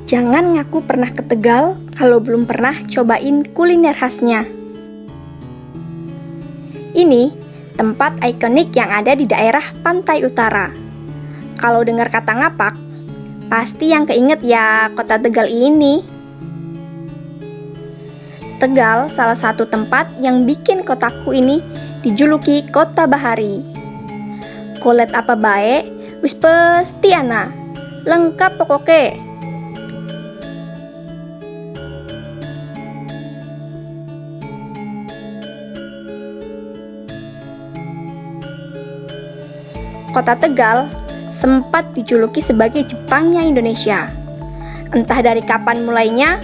Jangan ngaku pernah ke Tegal kalau belum pernah cobain kuliner khasnya. Ini tempat ikonik yang ada di daerah pantai utara. Kalau dengar kata ngapak, pasti yang keinget ya kota Tegal ini. Tegal salah satu tempat yang bikin kotaku ini dijuluki kota bahari. Kolet apa bae, wis pesti ana, lengkap pokoke. Kota Tegal sempat dijuluki sebagai Jepangnya Indonesia. Entah dari kapan mulainya,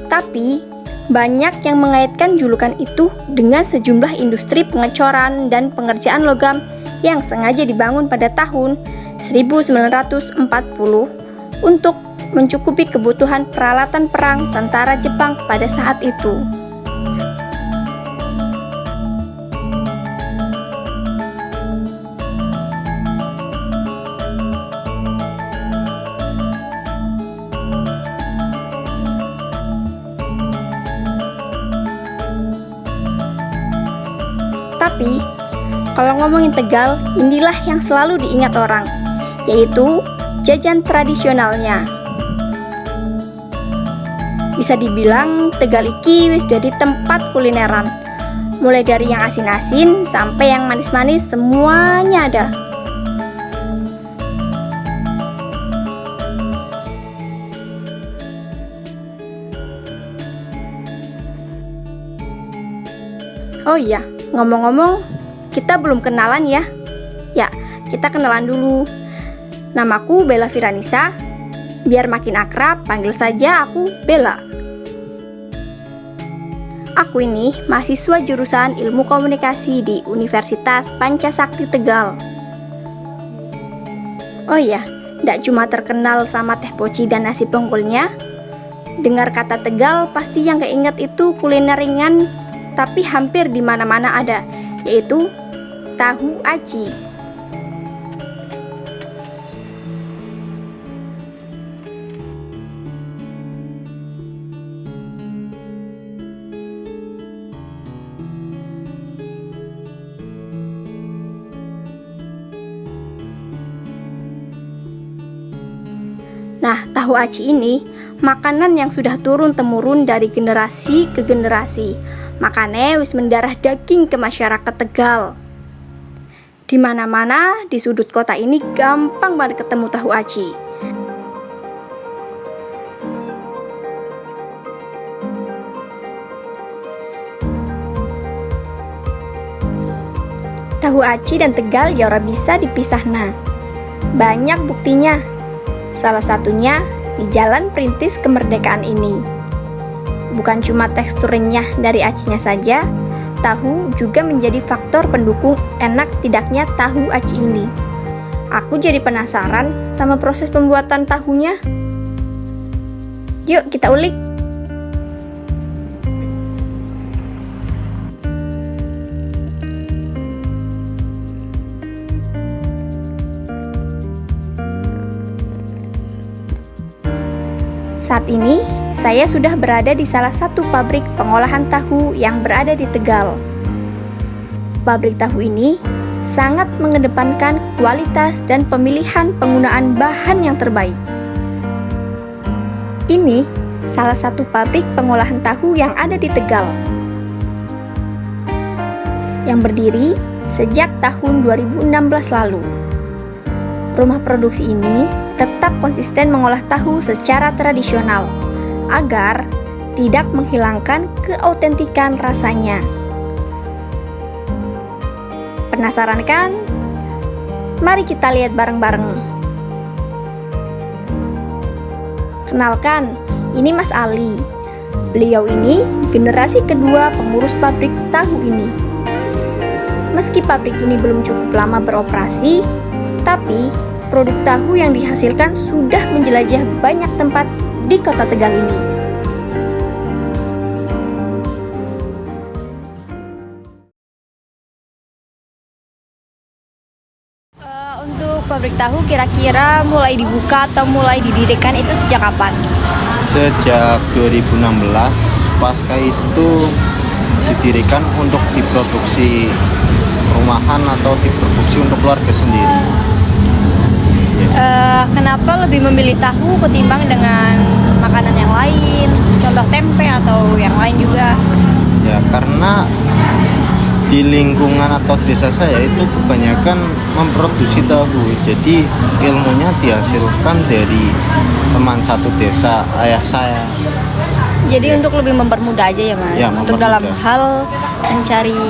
tapi banyak yang mengaitkan julukan itu dengan sejumlah industri pengecoran dan pengerjaan logam yang sengaja dibangun pada tahun 1940 untuk mencukupi kebutuhan peralatan perang tentara Jepang pada saat itu. Tapi, kalau ngomongin Tegal, inilah yang selalu diingat orang, yaitu jajan tradisionalnya. Bisa dibilang Tegal iki wis jadi tempat kulineran. Mulai dari yang asin-asin sampai yang manis-manis, semuanya ada. Oh iya, ngomong-ngomong, kita belum kenalan ya? Ya, kita kenalan dulu. Namaku Bella Firanisa. Biar makin akrab, panggil saja aku Bella. Aku ini mahasiswa jurusan Ilmu Komunikasi di Universitas Pancasakti Tegal. Oh iya, ndak cuma terkenal sama teh poci dan nasi pengkulnya. Dengar kata Tegal, pasti yang keinget itu kuliner ringan, tapi hampir di mana-mana ada, yaitu tahu aci. Nah, tahu aci ini makanan yang sudah turun-temurun dari generasi ke generasi. Makanya wis mendarah daging ke masyarakat Tegal. Di mana-mana di sudut kota ini gampang banget ketemu tahu aci. Tahu aci dan Tegal ya ora bisa dipisahna. Banyak buktinya. Salah satunya di Jalan Perintis Kemerdekaan ini. Bukan cuma teksturnya dari acinya saja, tahu juga menjadi faktor pendukung enak tidaknya tahu aci ini. Aku jadi penasaran sama proses pembuatan tahunya. Yuk kita ulik. Saat ini, saya sudah berada di salah satu pabrik pengolahan tahu yang berada di Tegal. Pabrik tahu ini sangat mengedepankan kualitas dan pemilihan penggunaan bahan yang terbaik. Ini salah satu pabrik pengolahan tahu yang ada di Tegal, yang berdiri sejak tahun 2016 lalu. Rumah produksi ini tetap konsisten mengolah tahu secara tradisional, agar tidak menghilangkan keautentikan rasanya. Penasaran kan? Mari kita lihat bareng-bareng. Kenalkan, ini Mas Ali. Beliau ini generasi kedua pengurus pabrik tahu ini. Meski pabrik ini belum cukup lama beroperasi, tapi produk tahu yang dihasilkan sudah menjelajah banyak tempat di kota Tegal ini. Untuk pabrik tahu kira-kira mulai dibuka atau mulai didirikan itu sejak kapan? Sejak 2016, Pasca itu didirikan untuk diproduksi rumahan atau diproduksi untuk keluarga sendiri. Kenapa lebih memilih tahu ketimbang dengan makanan yang lain, contoh tempe atau yang lain juga? Ya, karena di lingkungan atau desa saya itu kebanyakan memproduksi tahu. Jadi ilmunya dihasilkan dari teman satu desa, ayah saya. Jadi untuk lebih mempermudah aja ya Mas, Ya, untuk mempermudah. dalam hal mencari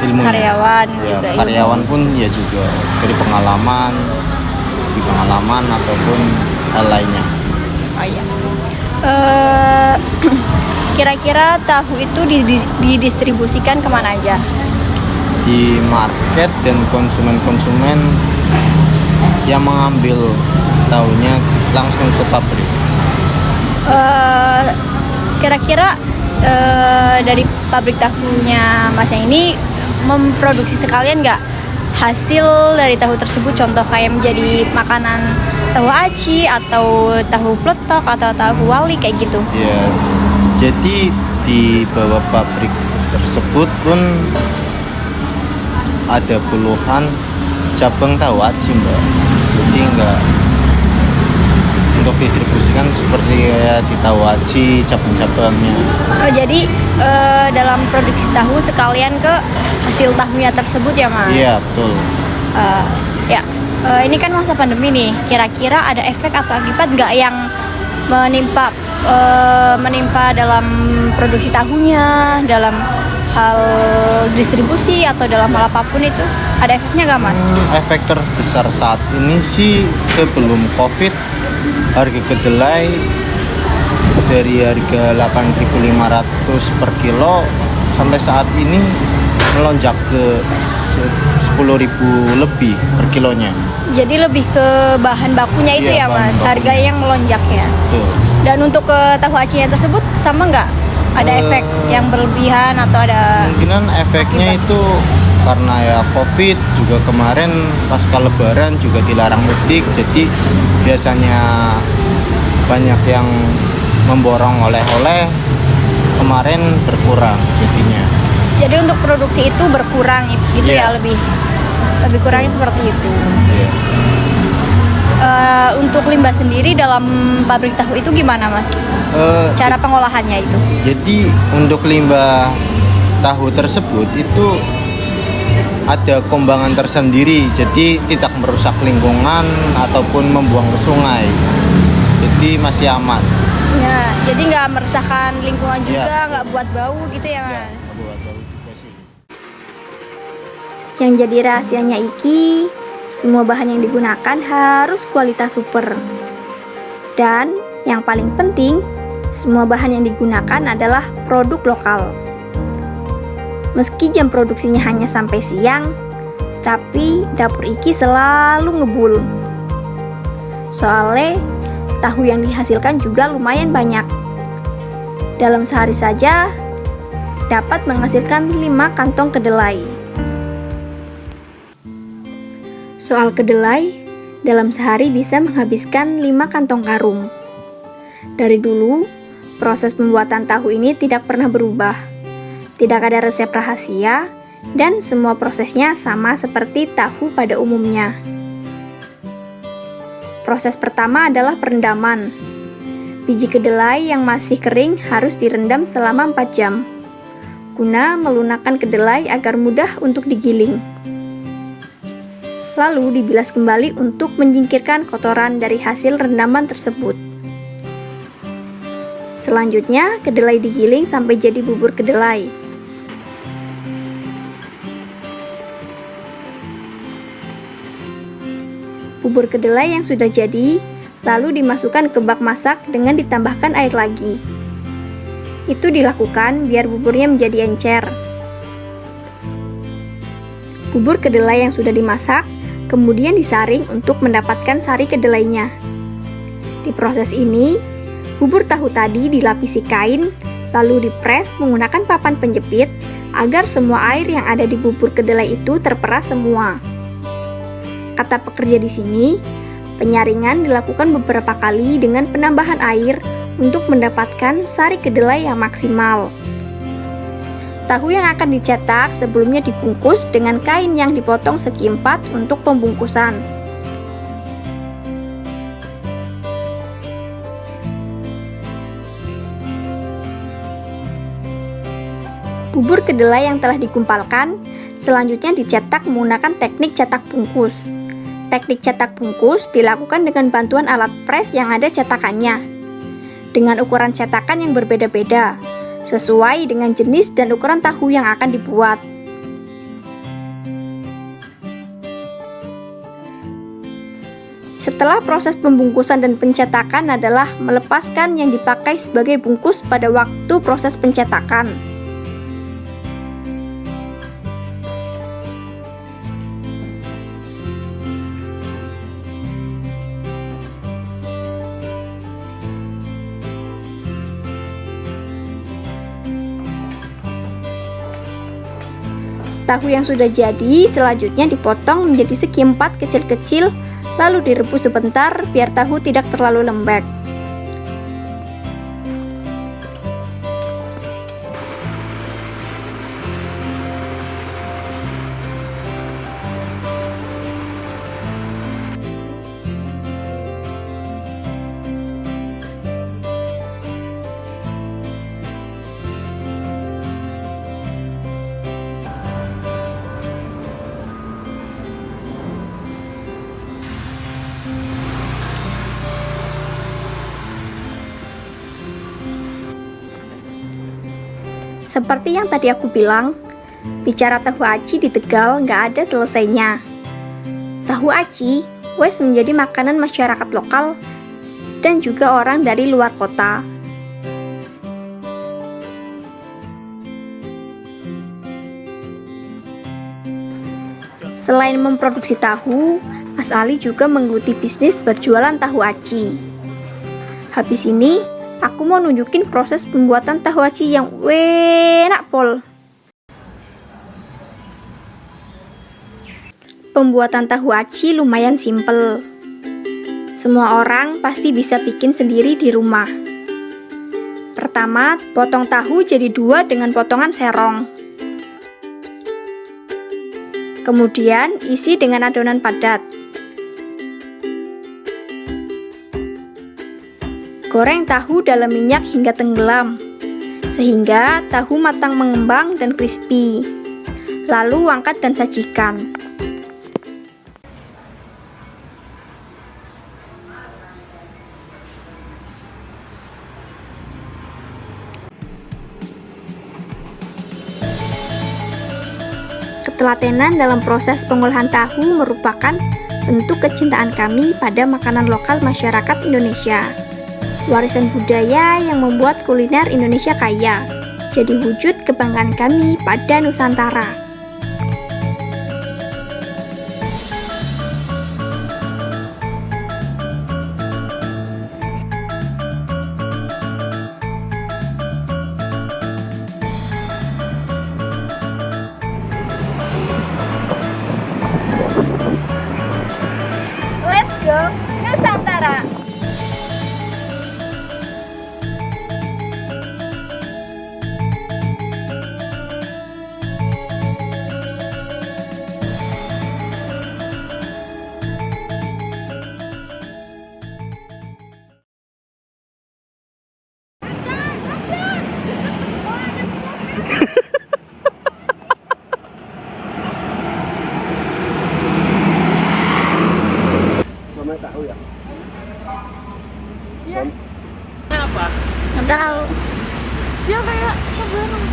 Ilmunya. karyawan Ya, juga karyawan pun ya juga dari pengalaman, segi pengalaman ataupun hal lainnya. Oh iya. Kira-kira tahu itu didistribusikan kemana aja? Di market dan konsumen-konsumen yang mengambil tahunya langsung ke pabrik. Kira-kira dari pabrik tahunya Mas yang ini memproduksi sekalian nggak hasil dari tahu tersebut, contoh kayak menjadi makanan tahu aci atau tahu pletok atau tahu wali kayak gitu? Ya, jadi di bawah pabrik tersebut pun ada puluhan cabang tahu aci, Mbak. Jadi enggak untuk distribusikan seperti kayak di tahu aci cabang-cabangnya. Oh, jadi dalam produksi tahu sekalian ke hasil tahunya tersebut ya Mas? Iya, betul. Ini kan masa pandemi nih, kira-kira ada efek atau akibat nggak yang menimpa dalam produksi tahunya, dalam hal distribusi atau dalam hal apapun itu, ada efeknya nggak Mas? Efek terbesar saat ini sih sebelum COVID, harga kedelai dari harga 8.500 per kilo sampai saat ini melonjak ke 10.000 lebih per kilonya. Jadi lebih ke bahan bakunya itu Iya, ya Mas, bahan bakunya. harga yang melonjak ya. Betul. Dan untuk ke tahu acinya tersebut sama nggak? Ada efek yang berlebihan atau ada? Kemungkinan efeknya itu karena ya COVID juga kemarin pasca lebaran juga dilarang mudik, jadi biasanya banyak yang memborong oleh-oleh, kemarin berkurang jadinya. Jadi untuk produksi itu berkurang gitu Iya. ya, lebih kurangnya seperti itu. Iya. Untuk limbah sendiri dalam pabrik tahu itu gimana Mas? Cara pengolahannya itu? Jadi untuk limbah tahu tersebut itu ada kombangan tersendiri, jadi tidak merusak lingkungan ataupun membuang ke sungai. Jadi masih aman. Ya, jadi nggak meresahkan lingkungan juga, Iya. nggak buat bau gitu ya Mas? buat bau juga sih. Yang jadi rahasianya iki, semua bahan yang digunakan harus kualitas super. Dan yang paling penting, semua bahan yang digunakan adalah produk lokal. Meski jam produksinya hanya sampai siang, tapi dapur iki selalu ngebul. Soalnya tahu yang dihasilkan juga lumayan banyak. Dalam sehari saja dapat menghasilkan 5 kantong kedelai. Soal kedelai, dalam sehari bisa menghabiskan 5 kantong karung. Dari dulu, proses pembuatan tahu ini tidak pernah berubah. Tidak ada resep rahasia, dan semua prosesnya sama seperti tahu pada umumnya. Proses pertama adalah perendaman. Biji kedelai yang masih kering harus direndam selama 4 jam, guna melunakkan kedelai agar mudah untuk digiling. Lalu dibilas kembali untuk menyingkirkan kotoran dari hasil rendaman tersebut. Selanjutnya, kedelai digiling sampai jadi bubur kedelai. Bubur kedelai yang sudah jadi, lalu dimasukkan ke bak masak dengan ditambahkan air lagi. Itu dilakukan biar buburnya menjadi encer. Bubur kedelai yang sudah dimasak kemudian disaring untuk mendapatkan sari kedelainya. Di proses ini, bubur tahu tadi dilapisi kain, lalu dipres menggunakan papan penjepit agar semua air yang ada di bubur kedelai itu terperas semua. Kata pekerja di sini, penyaringan dilakukan beberapa kali dengan penambahan air untuk mendapatkan sari kedelai yang maksimal. Tahu yang akan dicetak sebelumnya dibungkus dengan kain yang dipotong segi 4 untuk pembungkusan. Bubur kedelai yang telah digumpalkan selanjutnya dicetak menggunakan teknik cetak bungkus. Teknik cetak bungkus dilakukan dengan bantuan alat pres yang ada cetakannya, dengan ukuran cetakan yang berbeda-beda, sesuai dengan jenis dan ukuran tahu yang akan dibuat. Setelah proses pembungkusan dan pencetakan adalah melepaskan yang dipakai sebagai bungkus pada waktu proses pencetakan. Tahu yang sudah jadi selanjutnya dipotong menjadi segi 4 kecil-kecil, lalu direbus sebentar biar tahu tidak terlalu lembek. Seperti yang tadi aku bilang, bicara tahu aci di Tegal nggak ada selesainya. Tahu aci wes menjadi makanan masyarakat lokal dan juga orang dari luar kota. Selain memproduksi tahu, Mas Ali juga menggeluti bisnis berjualan tahu aci. Habis ini, aku mau nunjukin proses pembuatan tahu aci yang enak pol. Pembuatan tahu aci lumayan simpel. Semua orang pasti bisa bikin sendiri di rumah. Pertama, potong tahu jadi 2 dengan potongan serong. Kemudian isi dengan adonan padat. Goreng tahu dalam minyak hingga tenggelam, sehingga tahu matang mengembang dan crispy. Lalu angkat dan sajikan. Ketelatenan dalam proses pengolahan tahu merupakan bentuk kecintaan kami pada makanan lokal masyarakat Indonesia. Warisan budaya yang membuat kuliner Indonesia kaya, jadi wujud kebanggaan kami pada Nusantara. Let's go Nusantara! Namanya tahu ya? Iya. Apa? Nggak tahu. Dia kayak kebarang.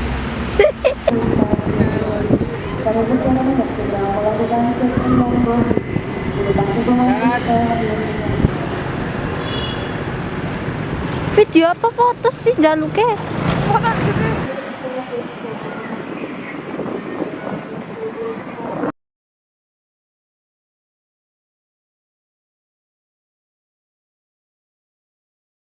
Video apa foto sih jaluknya? Foto gitu.